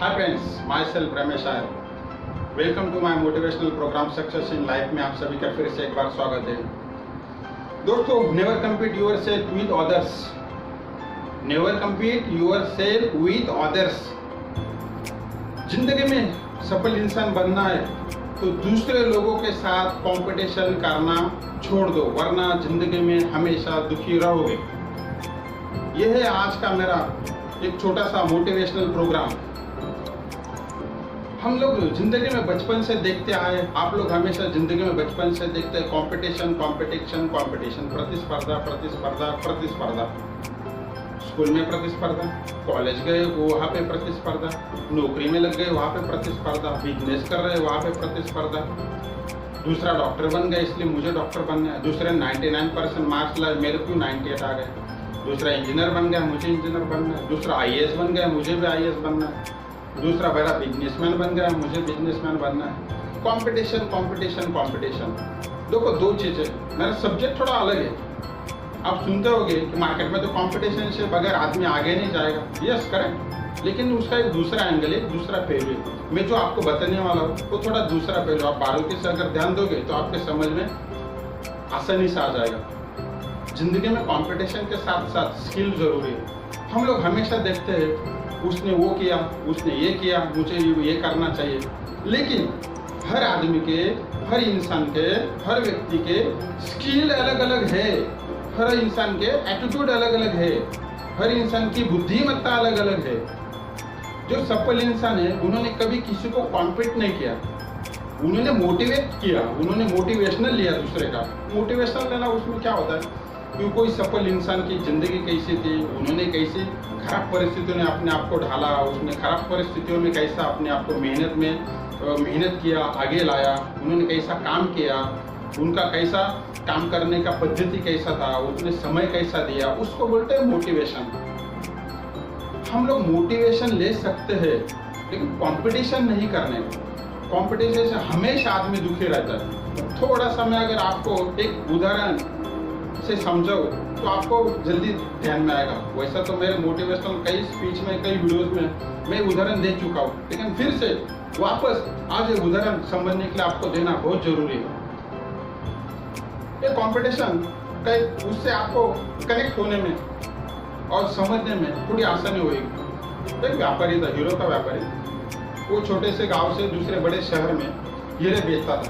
Hi friends, myself Ramesh Iyer. Welcome to my motivational programme success in life में आप सभी का फिर से एक बार स्वागत है। दोस्तों, never compete yourself with others. Never compete yourself with others. जिंदगी में सफल इंसान बनना है तो दूसरे लोगों के साथ कंपटीशन करना छोड़ दो, वरना जिंदगी में हमेशा दुखी रहोगे। यह है आज का मेरा एक छोटा सा मोटिवेशनल प्रोग्राम। हम लोग जिंदगी में बचपन से देखते आए, आप लोग हमेशा जिंदगी में बचपन से देखते हैं कंपटीशन कंपटीशन कंपटीशन, प्रतिस्पर्धा प्रतिस्पर्धा प्रतिस्पर्धा। स्कूल में प्रतिस्पर्धा, कॉलेज गए वहाँ पे प्रतिस्पर्धा, नौकरी में लग गए वहाँ पे प्रतिस्पर्धा, बिजनेस कर रहे वहाँ पे प्रतिस्पर्धा। दूसरा डॉक्टर बन गए इसलिए मुझे डॉक्टर बनना है, दूसरे 99% मार्क्स लाए मेरे क्यों 98 आ गए। दूसरा इंजीनियर बन गया मुझे इंजीनियर बनना है, दूसरा IAS बन गया मुझे भी IAS बनना है, दूसरा बड़ा बिजनेसमैन बन गया मुझे बिजनेसमैन बनना है। Competition competition competition. देखो, दो चीजें, मेरा सब्जेक्ट थोड़ा अलग है। आप सुनते होंगे कि मार्केट में तो कंपटीशन से बगैर आदमी आगे नहीं जाएगा। यस, करेक्ट, लेकिन उसका एक दूसरा एंगल है, दूसरा पहलू है। मैं जो आपको बताने वाला हूँ वो थोड़ा दूसरा पहलू। आप बारीकी से अगर ध्यान दोगे तो आपके समझ में आसानी से आ जाएगा। जिंदगी में कंपटीशन के साथ साथ स्किल जरूरी है। हम लोग हमेशा देखते हैं उसने वो किया, उसने ये किया, मुझे ये करना चाहिए। लेकिन हर आदमी के, हर इंसान के, हर व्यक्ति के स्किल अलग अलग है, हर इंसान के एटीट्यूड अलग अलग है, हर इंसान की बुद्धिमत्ता अलग अलग है। जो सफल इंसान है उन्होंने कभी किसी को कॉम्पीट नहीं किया, उन्होंने मोटिवेट किया, उन्होंने मोटिवेशनल लिया दूसरे का। मोटिवेशनल लेना उसमें क्या होता है कि कोई सफल इंसान की जिंदगी कैसी थी, उन्होंने कैसी खराब परिस्थितियों में अपने आप को ढाला, उसने खराब परिस्थितियों में कैसा अपने आप को मेहनत किया, आगे लाया, उन्होंने कैसा काम किया, उनका कैसा काम करने का पद्धति कैसा था, उसने समय कैसा दिया, उसको बोलते हैं मोटिवेशन। हम लोग मोटिवेशन ले सकते हैं लेकिन कंपटीशन नहीं करने। कंपटीशन से हमेशा आदमी दुखी रहता है। थोड़ा सा मैं अगर आपको एक उदाहरण से समझाओ तो आपको जल्दी ध्यान में आएगा। वैसा तो मेरे मोटिवेशनल कई स्पीच में, कई वीडियोस में मैं उदाहरण दे चुका हूँ, लेकिन फिर से वापस आज एक उदाहरण समझने के लिए आपको देना बहुत जरूरी है। ये कंपटीशन उससे आपको कनेक्ट होने में और समझने में थोड़ी आसानी होगी। एक व्यापारी था, हीरो का व्यापारी। वो छोटे से गांव से दूसरे बड़े शहर में हीरे बेचता था।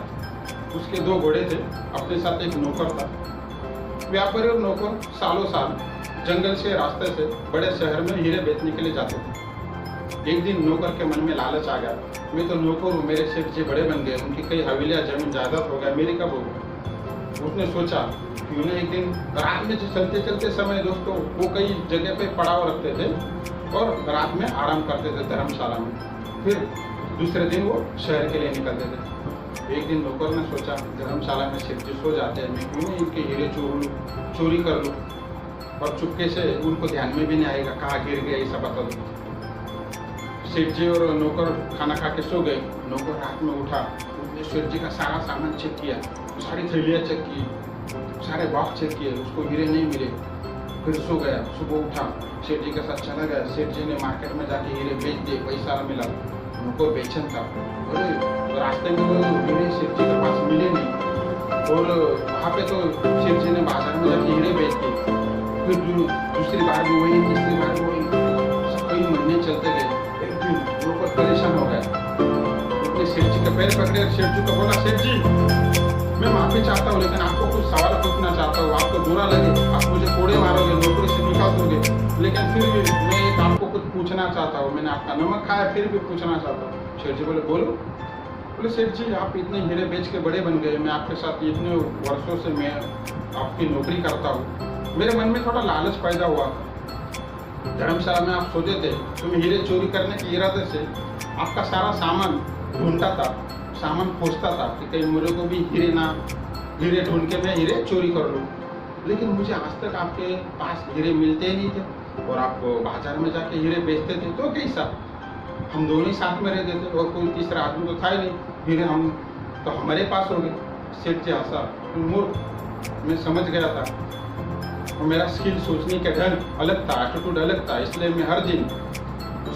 उसके 2 घोड़े थे, अपने साथ एक नौकर था। व्यापारी और नौकर सालों साल जंगल से रास्ते से बड़े शहर में हीरे बेचने के लिए जाते थे। एक दिन नौकर के मन में लालच आ गया, मैं तो नौकर हूँ, मेरे सेठ जी बड़े बन गए, उनकी कई हवेलियाँ जमीन जायदाद हो गया, मेरी कब होगी। उसने सोचा कि उन्हें एक दिन रात में चलते चलते समय दोस्तों वो कई जगह पे पड़ाव रखते थे और रात में आराम करते थे धर्मशाला में। फिर दूसरे दिन वो शहर के लिए निकलते थे। एक दिन नौकर ने सोचा धर्मशाला में सेठ जी सो जाते हैं, मैं क्यों नहीं इनके हीरे चोरी कर लूँ और चुपके से उनको ध्यान में भी नहीं आएगा कहाँ गिर गया, ऐसा बता दो। सेठ जी और नौकर खाना खा के सो गए। नौकर रात में उठा, उसने सेठ जी का सारा सामान चेक किया, सारी थैलियाँ चेक की, सारे बॉक्स चेक किए, उसको हीरे नहीं मिले। फिर सो गया। सुबह उठा, सेठ जी के साथ चला गया। सेठ जी ने मार्केट में जाके हीरे बेच दिए, पैसा मिला। उनको बेचन था, अरे रास्ते में तो हीरे सेठ जी के पास मिले नहीं और वहाँ पे तो सेठ जी ने बाजार में जाके हीरे बेच दिए। फिर दूसरी बार भी वही, तीसरी बार भी वही। कई महीने चलते गए। एक दिन नौकर परेशान हो गया, उसने सेठ जी के पैर पकड़े और सेठ जी को बोला, सेठ जी मैं माफी चाहता हूँ लेकिन आपको कुछ सवाल पूछना चाहता हूँ। आपको बुरा लगे, आप मुझे कोड़े मारोगे, नौकरी से निकाल दोगे, लेकिन फिर भी मैं एक आपको कुछ पूछना चाहता हूँ। मैंने आपका नमक खाया फिर भी पूछना चाहता हूँ। सेठ जी बोले, बोलो। बोले, सेठ जी आप इतने हीरे बेच के बड़े बन गए, मैं आपके साथ इतने वर्षों से मैं आपकी नौकरी करता हूँ, मेरे मन में थोड़ा लालच पैदा हुआ। धर्मशाला में आप सोते थे तो मैं हीरे चोरी करने के इरादे से आपका सारा सामान ढूंढता था, सामान खोजता था कि कहीं मेरे को भी हीरे ढूंढ के मैं हीरे चोरी कर लूँ। लेकिन मुझे आज तक आपके पास हीरे मिलते ही नहीं थे और आप बाजार में जाके हीरे बेचते थे। तो कैसा, हम दोनों ही साथ में रहते थे और कोई तीसरा आदमी तो था ही नहीं, हीरे हम तो हमारे पास हो गए। सेठ जी हंसा, मूर्ख, मैं समझ गया था और मेरा स्किल, सोचने का ढंग अलग था, एटीट्यूड अलग था, इसलिए मैं हर दिन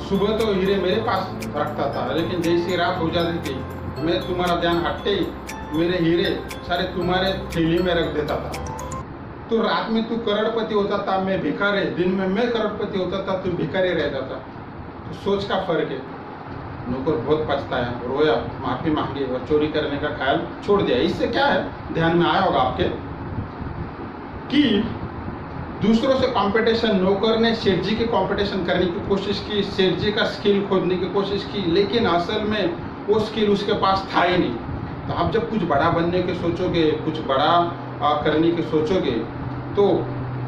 सुबह तो हीरे मेरे पास रखता था, लेकिन जैसी रात हो जाती थी मैं तुम्हारा ध्यान हटते ही मेरे हीरे सारे तुम्हारे थैली में रख देता था। तो रात में तू करोड़पति होता था, मैं भिखारी, दिन में मैं करोड़पति होता था, तू भिखारी रहता था। तो सोच का फर्क है। नौकर बहुत पछताया, रोया, माफी मांगी और चोरी करने का ख्याल छोड़ दिया। इससे क्या है, ध्यान में आया होगा आपके कि दूसरों से कंपटीशन, नौकर ने सेठ जी की कंपटीशन करने की कोशिश की, सेठ जी का स्किल खोजने की कोशिश की, लेकिन असल में वो स्किल उसके पास था ही नहीं। तो आप जब कुछ बड़ा बनने के सोचोगे, कुछ बड़ा करने की सोचोगे, तो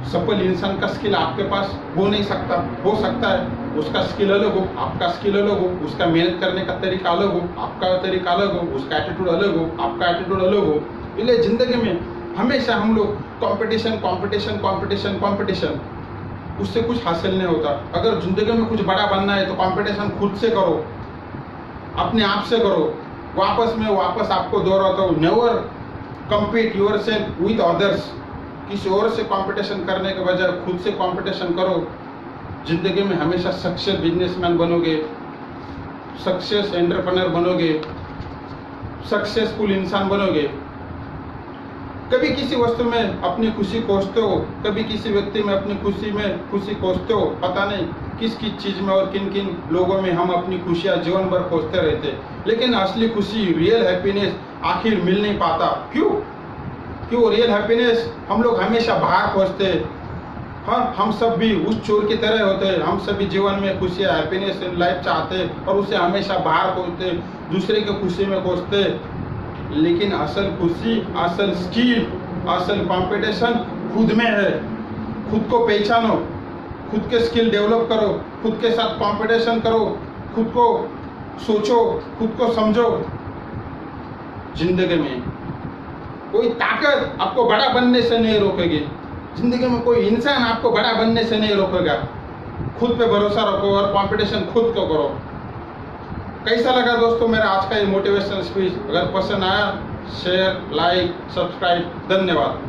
सफल इंसान का स्किल आपके पास हो नहीं सकता। हो सकता है उसका स्किल अलग हो, आपका स्किल अलग हो, उसका मेहनत करने का तरीका अलग हो, आपका तरीका अलग हो, उसका एटीट्यूड अलग हो, आपका एटीट्यूड अलग हो। इसलिए जिंदगी में हमेशा हम लोग कंपटीशन कंपटीशन कंपटीशन कंपटीशन, उससे कुछ हासिल नहीं होता। अगर जिंदगी में कुछ बड़ा बनना है तो कंपटीशन खुद से करो, अपने आप से करो। वापस आपको दोहराता हूँ, never compete yourself with others. किसी और से कंपटीशन करने के बजाय खुद से कंपटीशन करो। जिंदगी में हमेशा सक्सेस बिजनेसमैन बनोगे, सक्सेस एंटरप्रेन्योर बनोगे, सक्सेसफुल इंसान बनोगे। कभी किसी वस्तु में अपनी खुशी खोजते हो, कभी किसी व्यक्ति में अपनी खुशी खोजते हो। पता नहीं किस किस चीज में और किन किन लोगों में हम अपनी खुशियां जीवन भर खोजते रहते, लेकिन असली खुशी, रियल हैप्पीनेस आखिर मिल नहीं पाता। क्यों रियल हैप्पीनेस हम लोग हमेशा बाहर खोजते हैं। हाँ, हम सब भी उस चोर की तरह होते हैं। हम सभी जीवन में खुशियां, हैप्पीनेस इन लाइफ चाहते हैं और उसे हमेशा बाहर खोजते, दूसरे की खुशी में खोजते। लेकिन असल खुशी, असल स्किल, असल कंपटीशन खुद में है। खुद को पहचानो, खुद के स्किल डेवलप करो, खुद के साथ कंपटीशन करो, खुद को सोचो, खुद को समझो। जिंदगी में कोई ताकत आपको बड़ा बनने से नहीं रोकेगी। जिंदगी में कोई इंसान आपको बड़ा बनने से नहीं रोकेगा। खुद पे भरोसा रखो और कंपटीशन खुद को करो। कैसा लगा दोस्तों मेरा आज का ये मोटिवेशनल स्पीच? अगर पसंद आया, शेयर, लाइक, सब्सक्राइब। धन्यवाद।